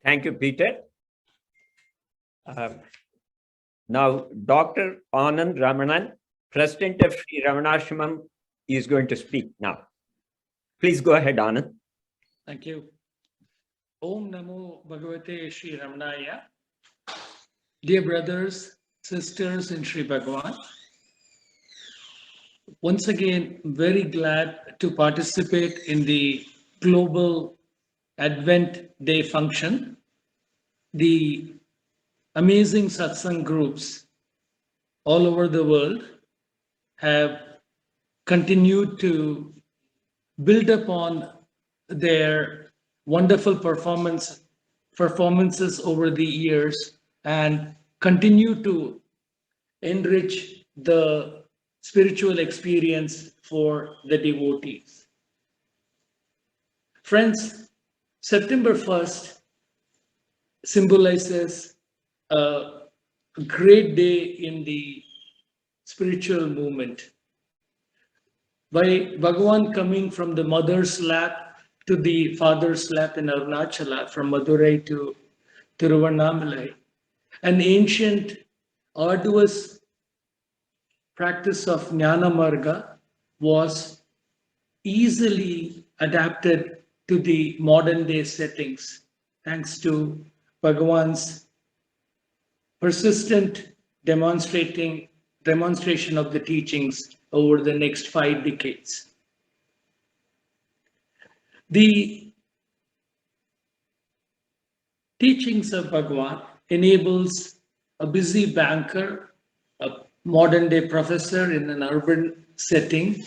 Thank you, Peter. Now, Dr. Anand Ramanan, President of Sri Ramanashramam, is going to speak now. Please go ahead, Anand. Thank you. Om Namo Bhagavate Sri Ramanaya. Dear brothers, sisters in Sri Bhagavan, once again, very glad to participate in the global Advent Day function. The amazing satsang groups all over the world have continued to build upon their wonderful performances over the years and continue to enrich the spiritual experience for the devotees. Friends, September 1st symbolizes a great day in the spiritual movement. By Bhagavan coming from the mother's lap to the father's lap in Arunachala, from Madurai to Tiruvannamalai, an ancient, arduous practice of Jnana Marga was easily adapted to the modern day settings thanks to Bhagavan's persistent demonstration of the teachings over the next 5 decades. The teachings of Bhagavan enables a busy banker, a modern day professor in an urban setting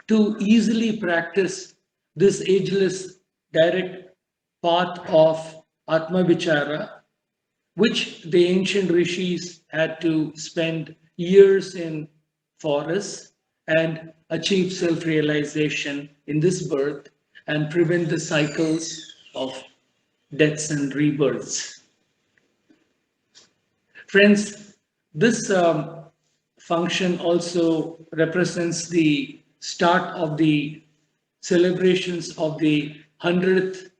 to easily practice this ageless direct path of Atma Vichara, which the ancient rishis had to spend years in forests and achieve self-realization in this birth and prevent the cycles of deaths and rebirths. Friends, this function also represents the start of the celebrations of the 100th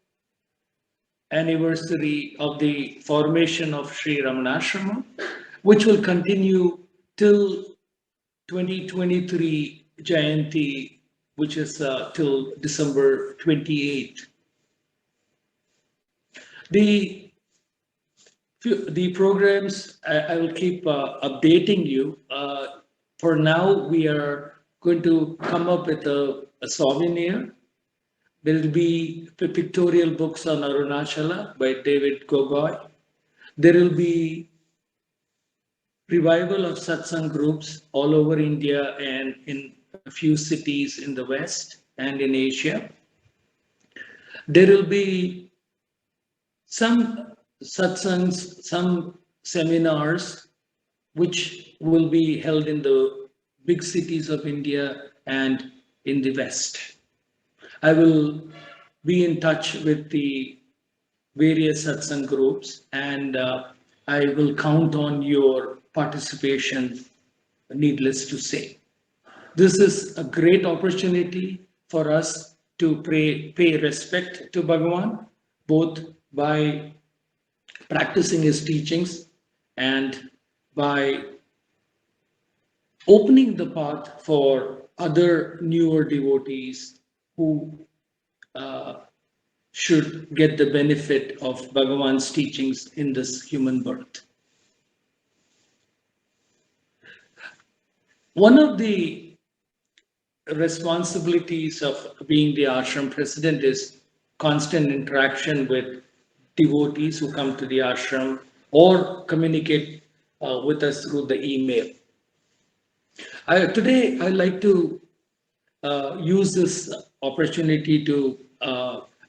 anniversary of the formation of Sri Ramanashramam, which will continue till 2023 Jayanti, which is till December 28th. The programs, I will keep updating you. For now, we are going to come up with a souvenir. There will be pictorial books on Arunachala by David Gogoi. There will be revival of satsang groups all over India and in a few cities in the West and in Asia. There will be some satsangs, some seminars which will be held in the big cities of India and in the West. I will be in touch with the various satsang groups and I will count on your participation, needless to say. This is a great opportunity for us to pay respect to Bhagavan, both by practicing his teachings and by opening the path for other newer devotees who should get the benefit of Bhagavan's teachings in this human birth. One of the responsibilities of being the ashram president is constant interaction with devotees who come to the ashram or communicate with us through the email. Today, I'd like to use this opportunity to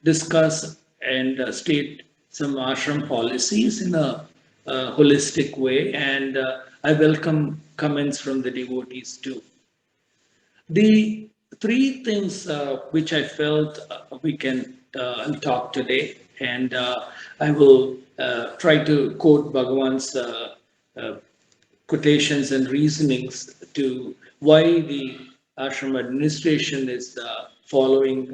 discuss and state some ashram policies in a holistic way, and I welcome comments from the devotees too. The 3 things which I felt we can talk today, and I will try to quote Bhagavan's quotations and reasonings to why the ashram administration is following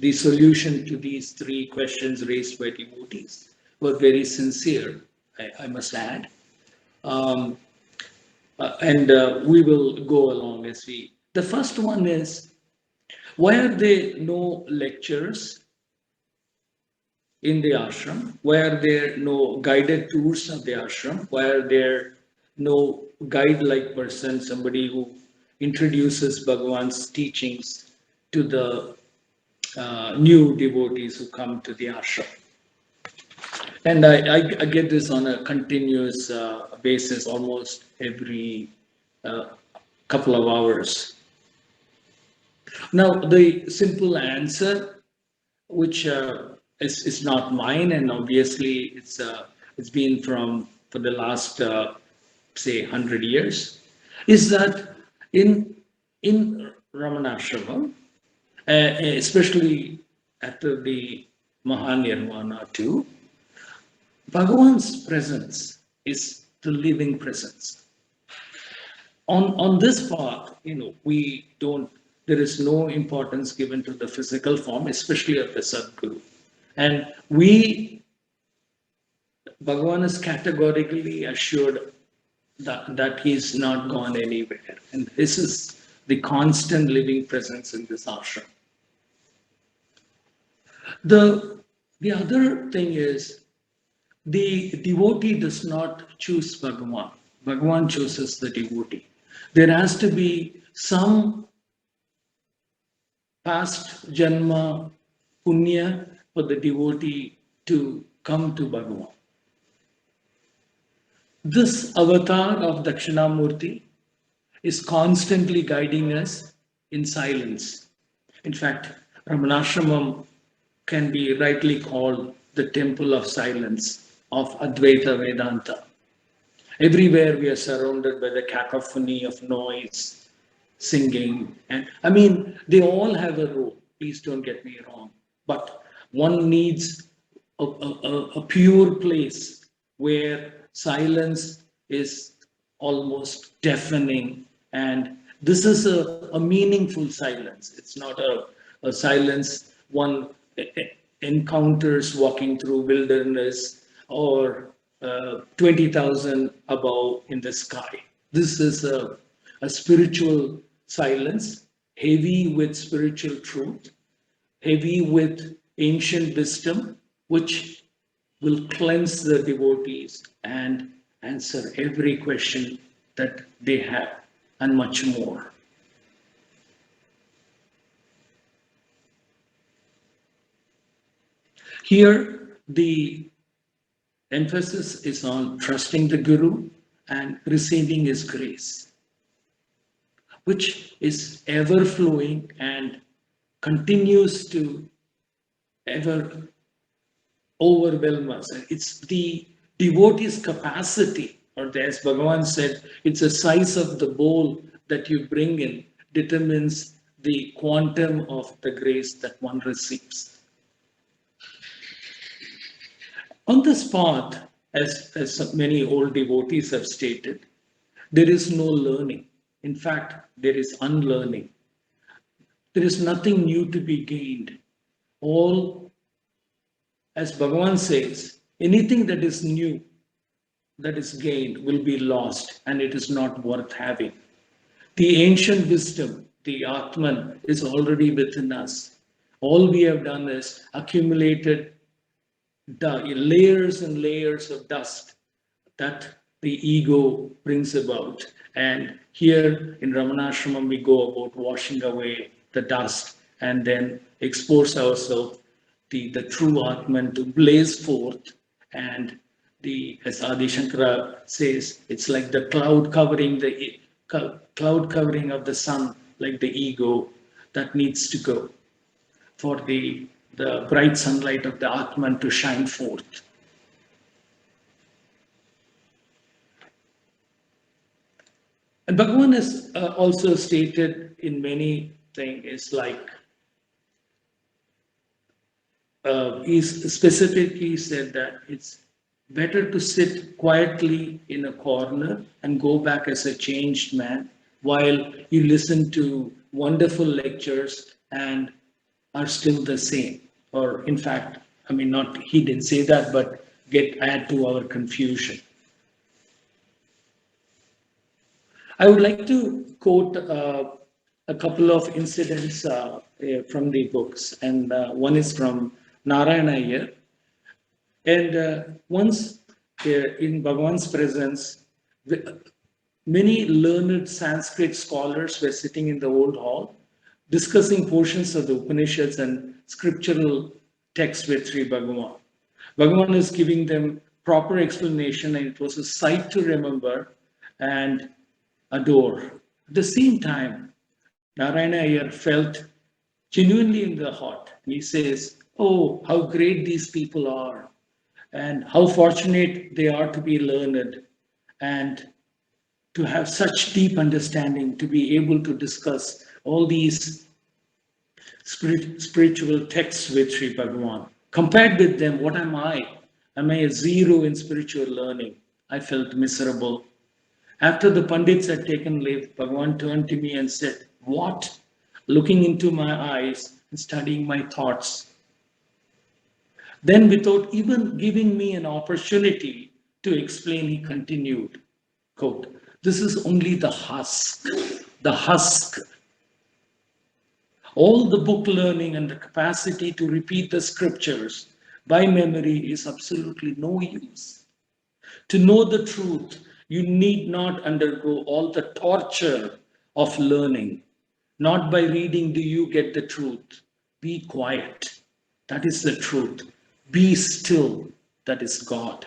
the solution to these three questions raised by devotees were very sincere, I must add. Um, and we will go along as we. The first one is, why are there no lectures in the ashram? Why are there no guided tours of the ashram? Why are there no guide like person, somebody who introduces Bhagavan's teachings to the new devotees who come to the ashram? And I get this on a continuous basis, almost every uh, couple of hours. Now, the simple answer, which is not mine, and obviously it's been from for the last say 100 years, is that in Ramanashram, especially after the Mahanirvana too, Bhagavan's presence is the living presence. On this path, we don't, there is no importance given to the physical form, especially of the Sadguru. And Bhagavan is categorically assured that he's not gone anywhere. And this is the constant living presence in this ashram. The other thing is, the devotee does not choose Bhagavan. Bhagavan chooses the devotee. There has to be some past janma punya for the devotee to come to Bhagavan. This avatar of Dakshinamurti is constantly guiding us in silence. In fact, Ramanashramam can be rightly called the temple of silence of Advaita Vedanta. Everywhere we are surrounded by the cacophony of noise, singing, and I mean, they all have a role. Please don't get me wrong. But one needs a pure place where silence is almost deafening, and this is a meaningful silence. It's not a silence one encounters walking through wilderness or 20,000 above in the sky. This is a spiritual silence, heavy with spiritual truth, heavy with ancient wisdom, which will cleanse the devotees and answer every question that they have, and much more. Here, the emphasis is on trusting the Guru and receiving his grace, which is ever flowing and continues to ever overwhelm us. It's the devotee's capacity, or as Bhagavan said, it's the size of the bowl that you bring in determines the quantum of the grace that one receives. On this path, as many old devotees have stated, there is no learning. In fact, there is unlearning. There is nothing new to be gained. All, as Bhagavan says, anything that is new, that is gained, will be lost, and it is not worth having. The ancient wisdom, the Atman, is already within us. All we have done is accumulated layers and layers of dust that the ego brings about. And here in Ramanashramam, we go about washing away the dust and then expose ourselves, the true Atman, to blaze forth. And as Adi Shankara says, it's like the cloud covering of the sun, like the ego that needs to go for the bright sunlight of the Atman to shine forth. And Bhagavan has also stated in many things, it's like he's specifically said that it's better to sit quietly in a corner and go back as a changed man while you listen to wonderful lectures and are still the same. Or, in fact, I mean, not he didn't say that, but get add to our confusion. I would like to quote a couple of incidents from the books, and one is from Narayana Iyer. And once in Bhagwan's presence, many learned Sanskrit scholars were sitting in the old hall discussing portions of the Upanishads and scriptural texts with Sri Bhagavan. Bhagavan is giving them proper explanation, and it was a sight to remember and adore. At the same time, Narayana Iyer felt genuinely in the heart. He says, "Oh, how great these people are, and how fortunate they are to be learned and to have such deep understanding, to be able to discuss all these spiritual texts with Sri Bhagavan. Compared with them, what am I? Am I a zero in spiritual learning?" I felt miserable. After the Pandits had taken leave, Bhagavan turned to me and said, "What?" Looking into my eyes and studying my thoughts. Then, without even giving me an opportunity to explain, he continued, quote, "This is only the husk, the husk. All the book learning and the capacity to repeat the scriptures by memory is absolutely no use. To know the truth, you need not undergo all the torture of learning. Not by reading do you get the truth. Be quiet. That is the truth. Be still. That is God."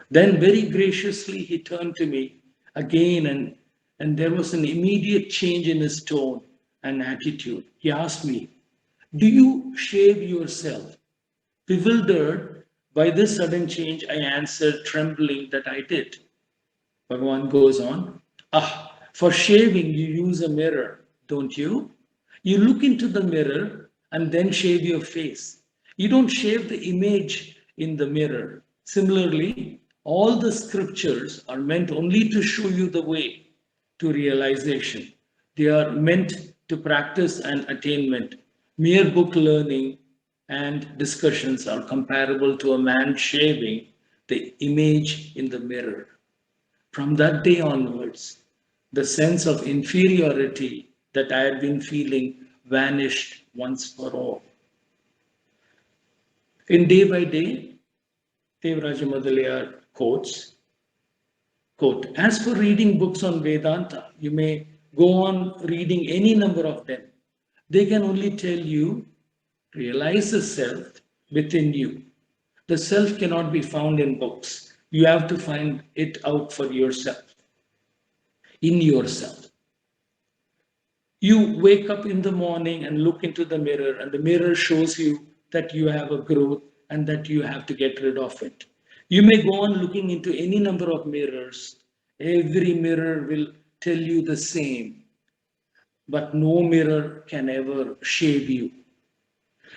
Then, very graciously, he turned to me again, and there was an immediate change in his tone and attitude. He asked me, "Do you shave yourself?" Bewildered by this sudden change, I answered, trembling, that I did. Bhagavan goes on, "Ah, for shaving, you use a mirror, don't you? You look into the mirror and then shave your face. You don't shave the image in the mirror. Similarly, all the scriptures are meant only to show you the way to realization. They are meant to practice and attainment. Mere book learning and discussions are comparable to a man shaving the image in the mirror." From that day onwards, the sense of inferiority that I had been feeling vanished once for all. In Day by Day, Devaraja Madaliyar quotes, quote, "As for reading books on Vedanta, you may go on reading any number of them. They can only tell you, realize the self within you. The self cannot be found in books. You have to find it out for yourself, in yourself. You wake up in the morning and look into the mirror, and the mirror shows you that you have a growth and that you have to get rid of it. You may go on looking into any number of mirrors. Every mirror will tell you the same, but no mirror can ever shave you.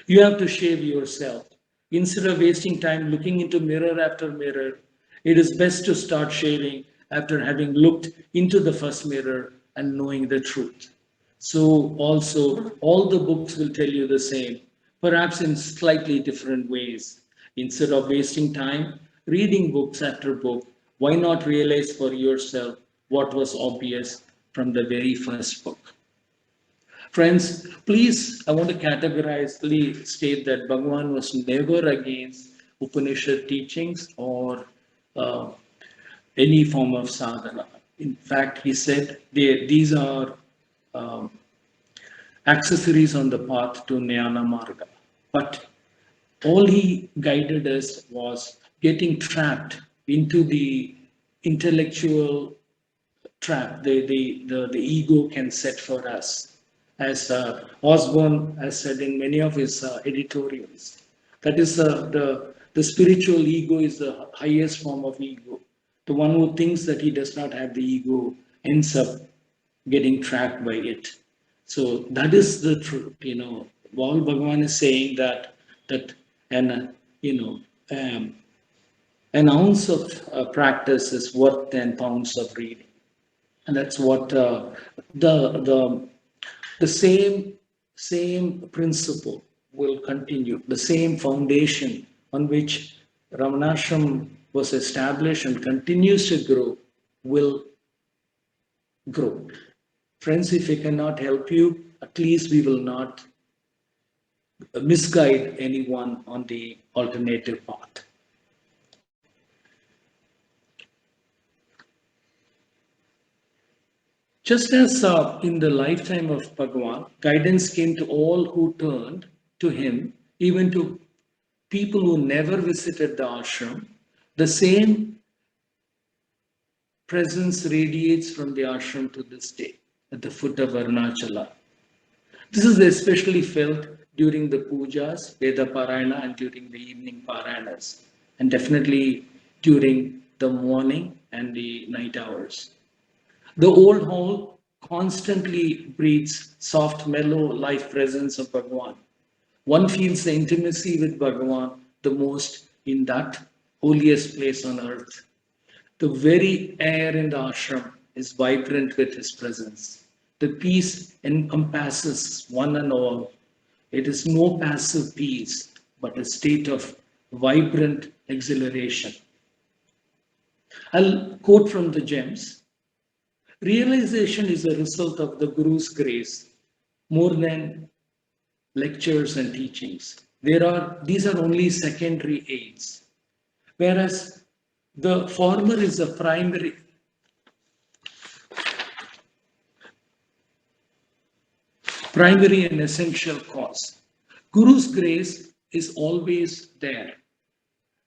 You have to shave yourself. Instead of wasting time looking into mirror after mirror, it is best to start shaving after having looked into the first mirror and knowing the truth. So, also, all the books will tell you the same, perhaps in slightly different ways. Instead of wasting time reading books after book, why not realize for yourself what was obvious from the very first book? Friends, please, I want to categorically state that Bhagavan was never against Upanishad teachings or uh, any form of sadhana. In fact, he said these are um, accessories on the path to Jnana Marga. But all he guided us was getting trapped into the intellectual trap the ego can set for us. As Osborne has said in many of his editorials, that is the spiritual ego is the highest form of ego. The one who thinks that he does not have the ego ends up getting trapped by it. So that is the truth. While Bhagavan is saying that an um, an ounce of practice is worth 10 pounds of reading. And that's what the same same principle will continue, the same foundation on which Ramanashram was established and continues to grow will grow. Friends, if we cannot help you, at least we will not misguide anyone on the alternative path. Just as in the lifetime of Bhagavan, guidance came to all who turned to him, even to people who never visited the ashram, the same presence radiates from the ashram to this day at the foot of Arunachala. This is especially felt during the pujas, Veda Parayana, and during the evening Parayanas, and definitely during the morning and the night hours. The old hall constantly breathes soft, mellow life presence of Bhagavan. One feels the intimacy with Bhagavan the most in that holiest place on earth. The very air in the ashram is vibrant with his presence. The peace encompasses one and all. It is no passive peace, but a state of vibrant exhilaration. I'll quote from the gems. Realization is a result of the Guru's grace more than lectures and teachings. These are only secondary aids. Whereas the former is a primary and essential cause. Guru's grace is always there.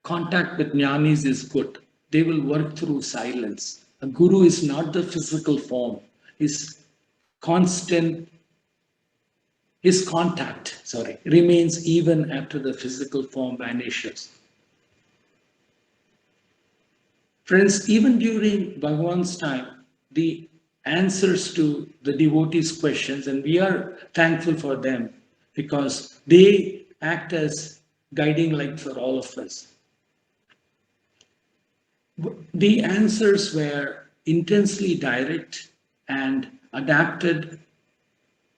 Contact with jnanis is good. They will work through silence. A guru is not the physical form. His contact, remains even after the physical form vanishes. Friends, even during Bhagavan's time, the answers to the devotees' questions, and we are thankful for them because they act as guiding light for all of us. The answers were intensely direct and adapted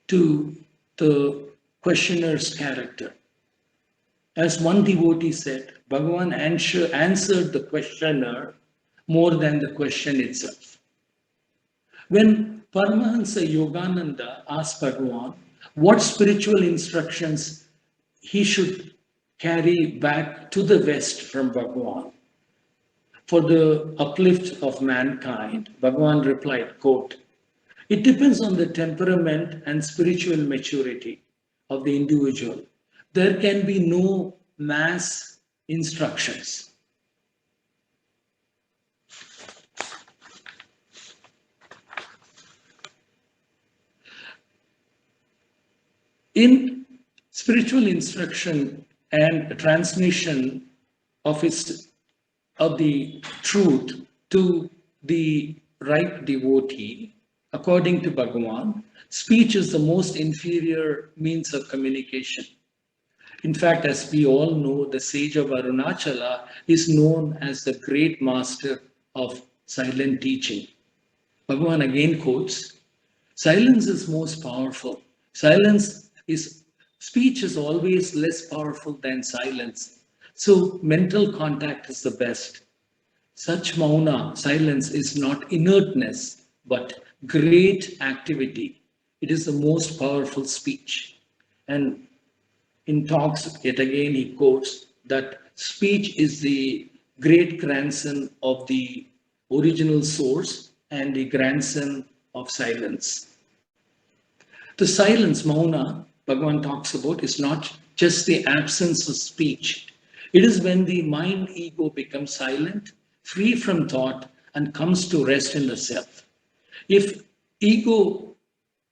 to the questioner's character. As one devotee said, Bhagavan answered the questioner more than the question itself. When Paramahansa Yogananda asked Bhagavan what spiritual instructions he should carry back to the West from Bhagavan for the uplift of mankind, Bhagavan replied, quote, "It depends on the temperament and spiritual maturity of the individual. There can be no mass instructions." In spiritual instruction and transmission of the truth to the right devotee, according to Bhagavan, speech is the most inferior means of communication. In fact, as we all know, the sage of Arunachala is known as the great master of silent teaching. Bhagavan again quotes, "Silence is most powerful. Speech is always less powerful than silence. So mental contact is the best. Such mauna, silence, is not inertness, but great activity. It is the most powerful speech." And in talks, yet again, he quotes that speech is the great grandson of the original source and the grandson of silence. The silence, mauna, Bhagavan talks about, is not just the absence of speech. It is when the mind ego becomes silent, free from thought, and comes to rest in the self. If ego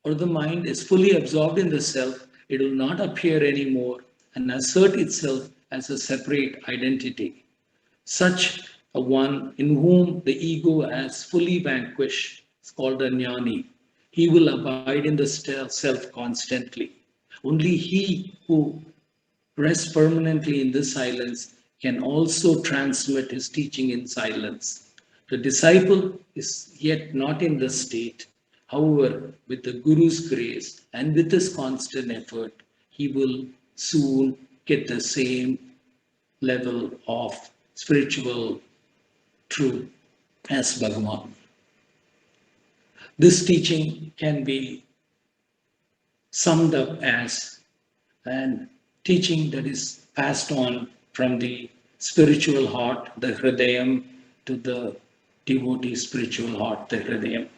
or the mind is fully absorbed in the self, it will not appear anymore and assert itself as a separate identity. Such a one in whom the ego has fully vanquished is called a jnani. He will abide in the self constantly. Only he who rests permanently in this silence can also transmit his teaching in silence. The disciple is yet not in this state However, with the Guru's grace and with his constant effort, he will soon get the same level of spiritual truth as Bhagavan. This teaching can be summed up as an teaching that is passed on from the spiritual heart, the Hridayam, to the devotee spiritual heart, the Hridayam.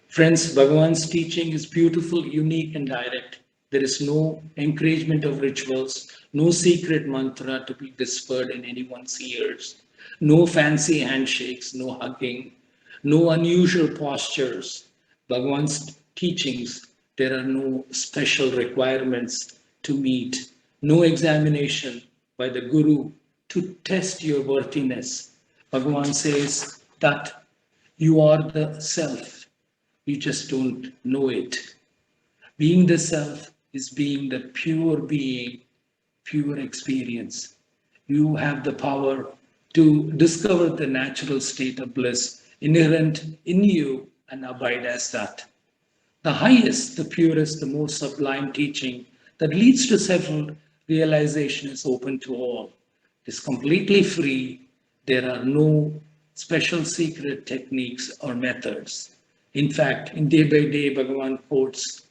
Friends, Bhagavan's teaching is beautiful, unique, and direct. There is no encouragement of rituals, no secret mantra to be whispered in anyone's ears, no fancy handshakes, no hugging, no unusual postures. Bhagavan's teachings, there are no special requirements to meet, no examination by the Guru to test your worthiness. Bhagavan says that you are the self, you just don't know it. Being the self is being the pure being, pure experience. You have the power to discover the natural state of bliss inherent in you and abide as that. The highest, the purest, the most sublime teaching that leads to self realization is open to all. It is completely free. There are no special secret techniques or methods. In fact, in Day by Day, Bhagavan quotes,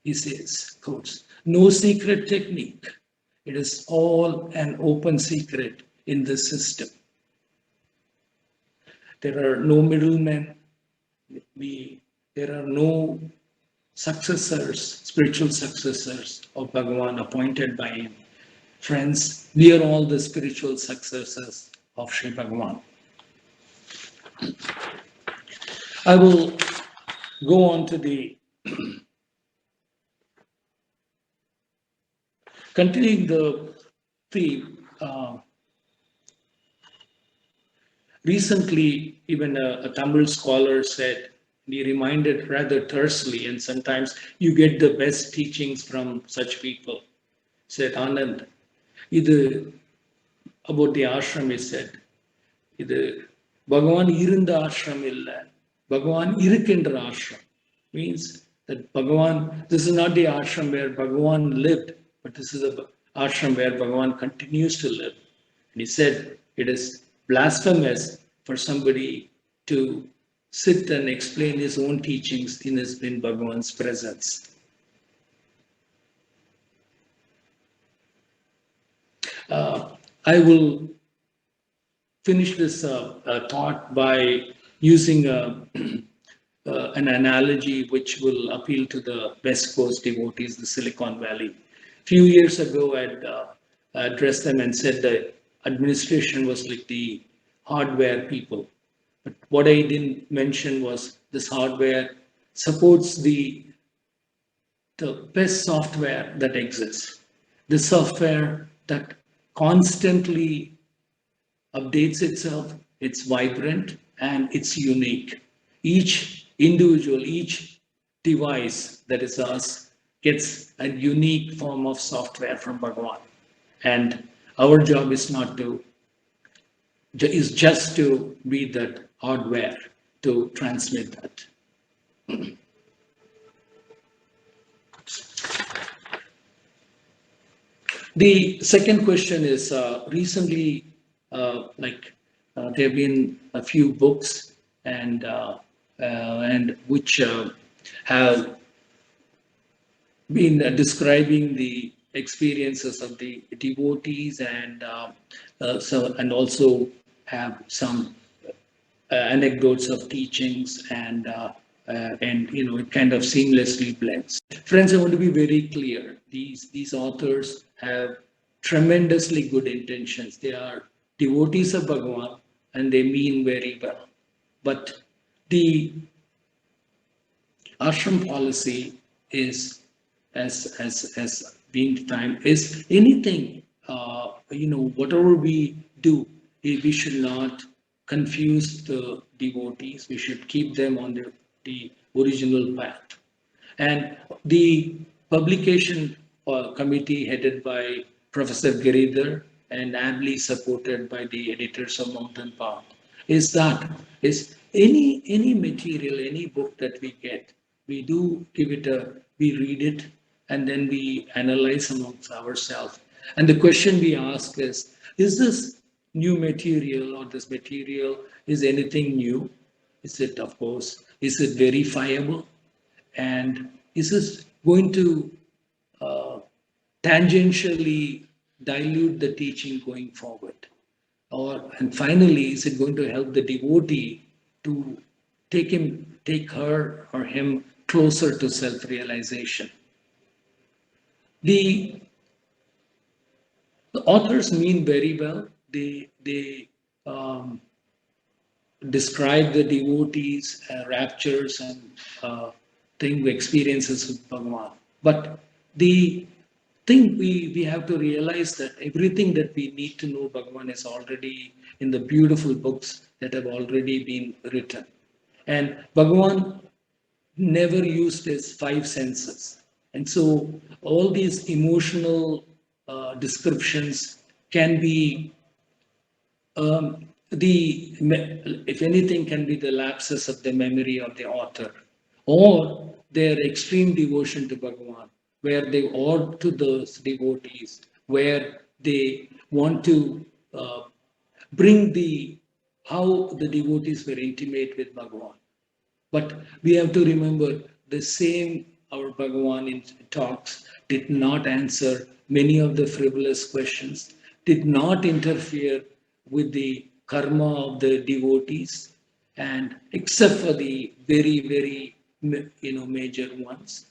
he says, quotes, no secret technique. It is all an open secret in the system. There are no middlemen. There are no successors, spiritual successors of Bhagavan appointed by him. Friends, we are all the spiritual successors of Sri Bhagavan. I will go on to the continuing the theme. Recently, even a Tamil scholar said, he reminded rather tersely, and sometimes you get the best teachings from such people. Said Anand, இது about the ashram, he said, இது பகவான் இருந்த ஆசிரம் இல்லை, பகவான் இருக்கின்ற ashram. Means that Bhagavan, this is not the ashram where Bhagavan lived, but this is a ashram where Bhagavan continues to live. And he said it is blasphemous for somebody to sit and explain his own teachings in Bhagavan's presence. I will finish this thought by using an analogy which will appeal to the West Coast devotees, the Silicon Valley. A few years ago, I addressed them and said the administration was like the hardware people. But what I didn't mention was this hardware supports the best software that exists. The software that constantly updates itself, it's vibrant and it's unique. Each individual, each device that is us gets a unique form of software from Bhagavan. And our job is just to be that hardware to transmit that. The second question is recently, there have been a few books and which have been describing the experiences of the devotees and also have some anecdotes of teachings and it kind of seamlessly blends. Friends, I want to be very clear. These authors have tremendously good intentions. They are devotees of Bhagavan and they mean very well. But the ashram policy is, as being defined, is anything, whatever we do, we should not confuse the devotees. We should keep them on the original path. And the publication committee headed by Professor Giridhar and ably supported by the editors of Mountain Path is any material, any book that we get, we do give it we read it, and then we analyze amongst ourselves. And the question we ask is this new material, or this material is anything new? Is it, of course, is it verifiable? And is this going to uh, tangentially dilute the teaching going forward? Or, and finally, is it going to help the devotee to take her or him closer to self-realization? The, the authors mean very well. They um, describe the devotees' raptures and thing experiences with Bhagavan. But the thing we have to realize that everything that we need to know Bhagavan is already in the beautiful books that have already been written. And Bhagavan never used his five senses. And so all these emotional descriptions can be if anything, can be the lapses of the memory of the author, or their extreme devotion to Bhagavan, where they or to those devotees, where they want to bring the how the devotees were intimate with Bhagavan. But we have to remember the same our Bhagavan in talks did not answer many of the frivolous questions, did not interfere with the karma of the devotees, and except for the very, very major ones.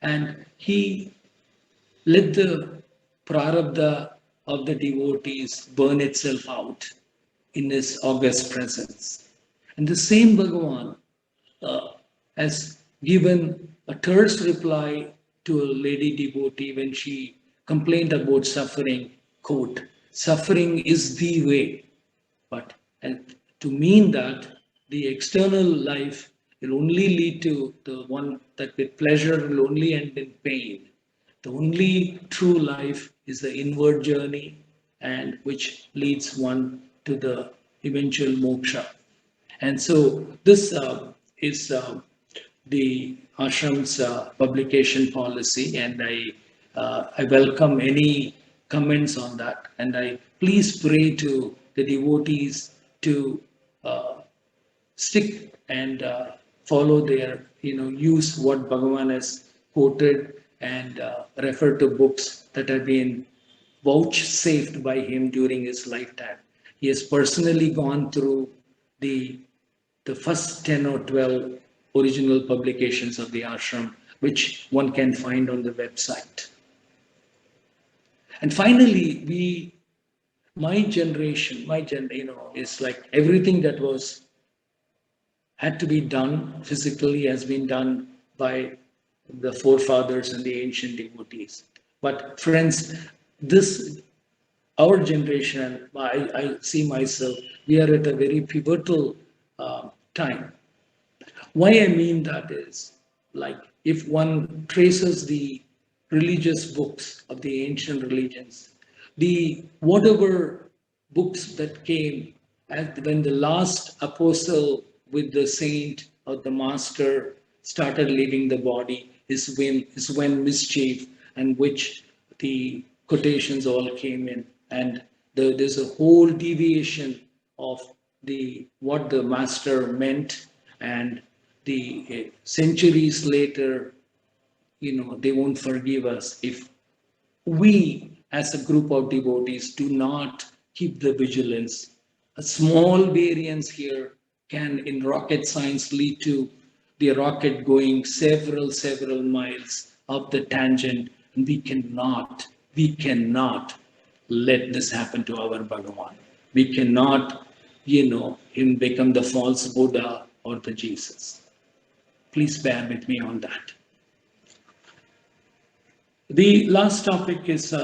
And he let the prarabdha of the devotees burn itself out in his august presence. And the same Bhagavan uh, has given a terse reply to a lady devotee when she complained about suffering. Quote, suffering is the way. But and to mean that the external life will only lead to the one that with pleasure will only end in pain. The only true life is the inward journey, and which leads one to the eventual moksha. And so this is the ashram's publication policy, and I welcome any comments on that. And I please pray to the devotees to uh, stick and follow their, use what Bhagavan has quoted, and refer to books that have been vouchsafed by him during his lifetime. He has personally gone through the the first 10 or 12 original publications of the ashram, which one can find on the website. And finally, is like everything that was had to be done physically has been done by the forefathers and the ancient devotees. But friends, this our generation, I see myself, we are at a very pivotal time. Why I mean that is, like, if one traces the religious books of the ancient religions, the whatever books that came when the last apostle with the saint or the master started leaving the body is when mischief and which the quotations all came in, and there's a whole deviation of the what the master meant, and the centuries later, they won't forgive us if we as a group of devotees do not keep the vigilance. A small variance here can in rocket science lead to the rocket going several miles up the tangent, and we cannot let this happen to our Bhagavan. We cannot, him become the false Buddha or the Jesus. Please bear with me on that. The last topic is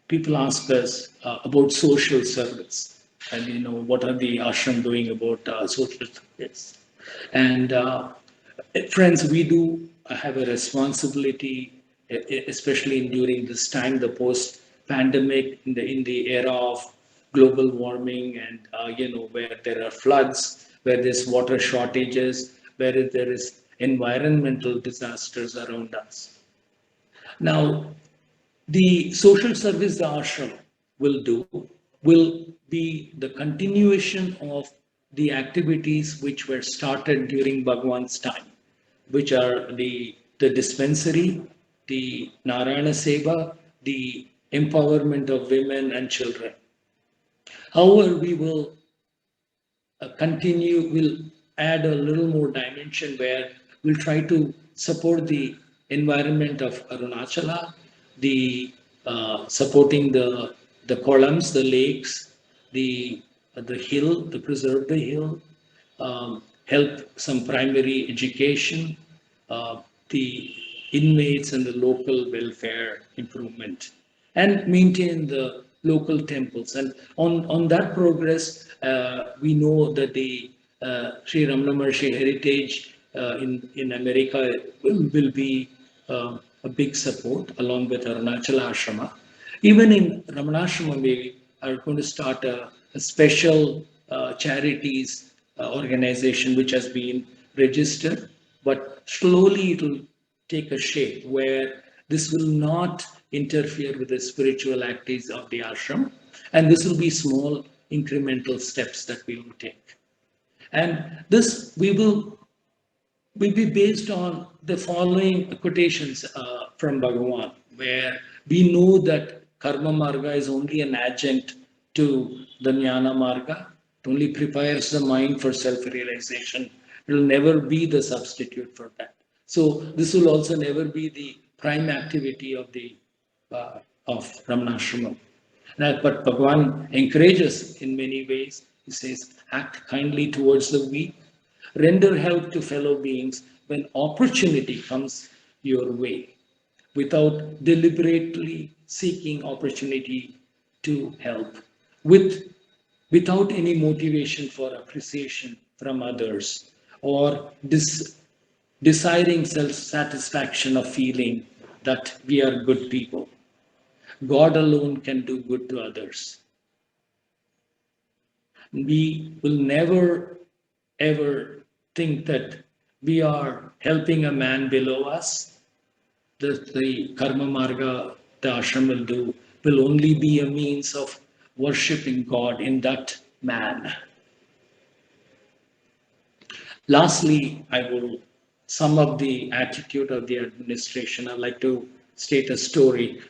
people ask us about social service, and what are the ashram doing about social service. And friends, we do have a responsibility, especially during this time, the post-pandemic, in the era of global warming, and where there are floods, where there's water shortages, where there is environmental disasters around us. Now, the social service the ashram will do will be the continuation of the activities which were started during Bhagwan's time, which are the dispensary, the Narayana Seva, the empowerment of women and children. However, we will continue, we'll add a little more dimension where we'll try to support the environment of Arunachala, the supporting the columns, the lakes, the hill, to preserve the hill, help some primary education, the inmates and the local welfare improvement, and maintain the local temples. And on that progress, we know that the Sri Ramana Maharshi heritage in America will be a big support along with Arunachala Ashrama. Even in Ramanashrama, we are going to start a special charities organization which has been registered, but slowly it will take a shape where this will not interfere with the spiritual activities of the ashram, and this will be small incremental steps that we will take. And this will be based on the following quotations from Bhagavan, where we know that Karma Marga is only an adjunct to the Jnana Marga. It only prepares the mind for self-realization. It will never be the substitute for that. So this will also never be the prime activity of the of Ramanashramam. But Bhagavan encourages in many ways. He says, act kindly towards the weak, render help to fellow beings when opportunity comes your way, without deliberately seeking opportunity to help, without any motivation for appreciation from others, or desiring self-satisfaction of feeling that we are good people. God alone can do good to others. We will never ever think that we are helping a man below us. The karma marga the ashram will do will only be a means of worshipping God in that man. Lastly, I will sum up the attitude of the administration. I'd like to state a story.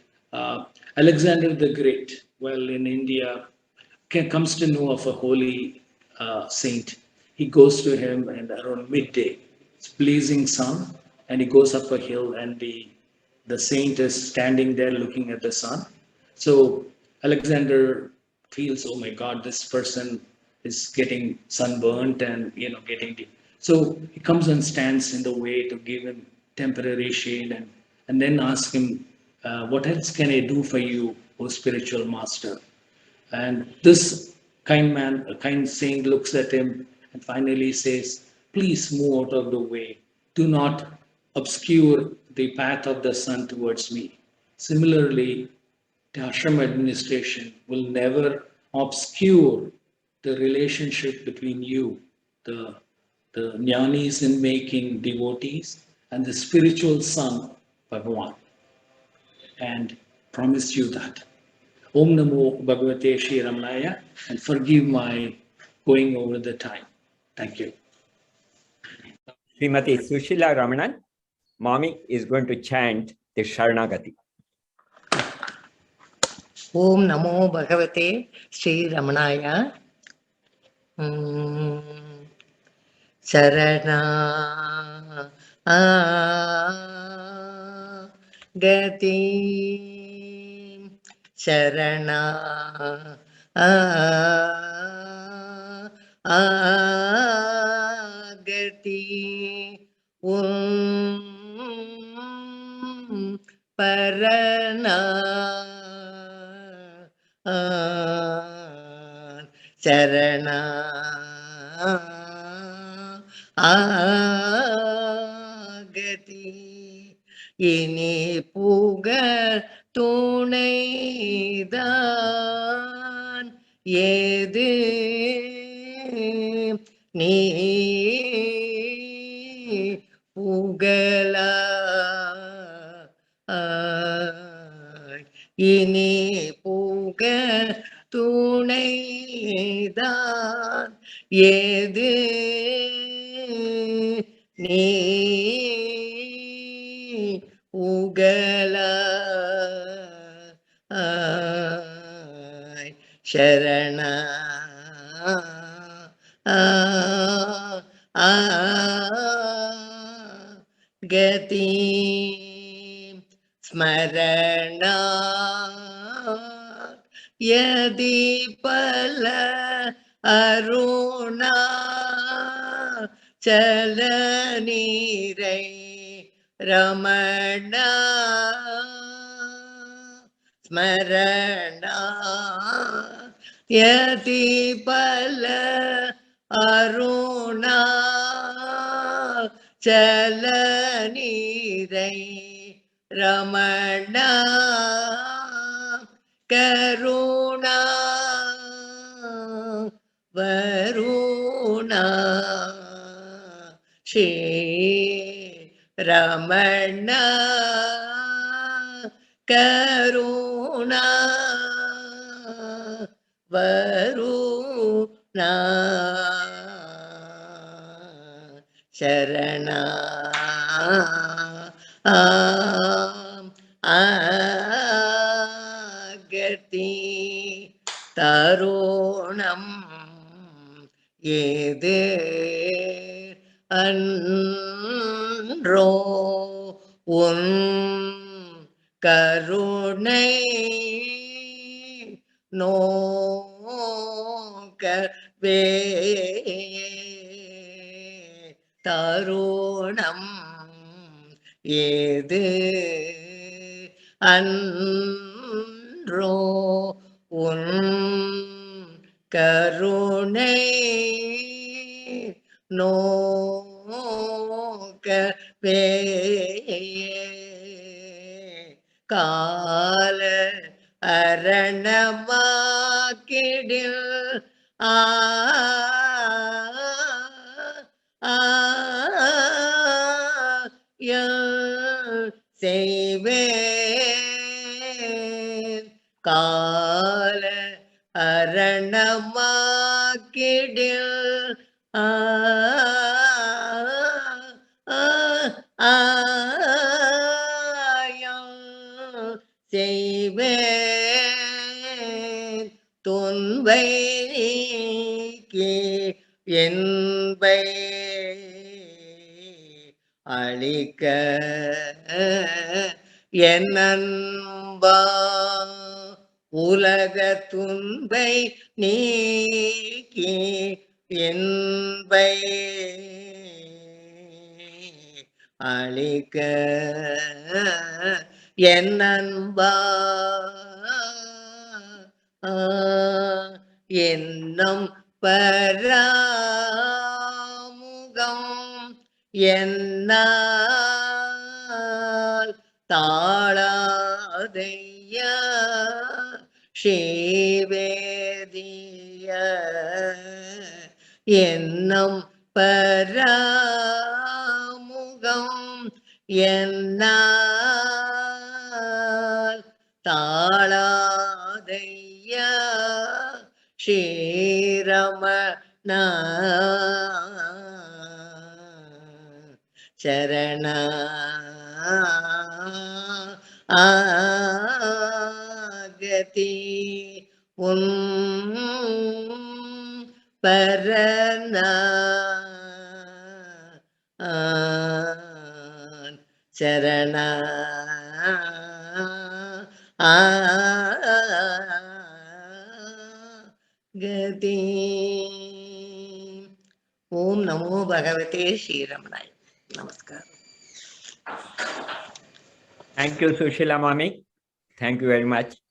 Alexander the Great, well, in India, comes to know of a holy saint. He goes to him, and around midday, it's blazing sun, and he goes up a hill, and the saint is standing there looking at the sun. So Alexander feels, oh my God, this person is getting sunburnt and getting the. So he comes and stands in the way to give him temporary shade, and then ask him, what else can I do for you, O spiritual master? And this kind man, a kind saint, looks at him and finally says, please move out of the way. Do not obscure the path of the sun towards me. Similarly, the ashram administration will never obscure the relationship between you, the jnanis in making devotees, and the spiritual sun, Bhagavan. And promise you that. Om Namo Bhagavate Shri Ramanaya, and forgive my going over the time. Thank you. Srimati Sushila Ramanan, Mommy is going to chant the Sharanagati. Om Namo Bhagavate Shri Ramanaya. Sarana Gati Sarana Gati Parana Sarana Agati Ini Pugar Tunaidan Yede நீ புகழா இனி புக துணைதான் ஏது நீ உகலா சரண கதி ஸ்மரண யதி பல அருணா சல நீரை ரமண ஸ்மரண யதி பல அருணா சல நீரை ரமண கருணா வருணா ஸ்ரீ ரமண கருணா வருணா சரண கதி தருணம் ஏது அன்றோ உன் கருணை நோக்கவே தருணம் ஏது அன்றோ உன் கருணை நோக்கவே கால அரணமாக்கிடில் செய்வேன் கால அரணமாக்கிடில் செய்வேன் துன்பை நீக்கி என்பை அளிக்க என் அன்பா உலக துன்பை நீக்கி என்பை அளிக்க என் அன்பா என்னும் பராமுகம் என்னால் தாழாதையா ஸ்ரீவேதிய என்னும் பராமுகம் என்னால் தாழாதையா ஸ்ரீரமண சரண ஆகதி உன் பரண சரண கதி. ஓம் நமோ பகவதே ஸ்ரீரமணாய. நமஸ்காரம். Thank you, Sushila Mami. Thank you very much.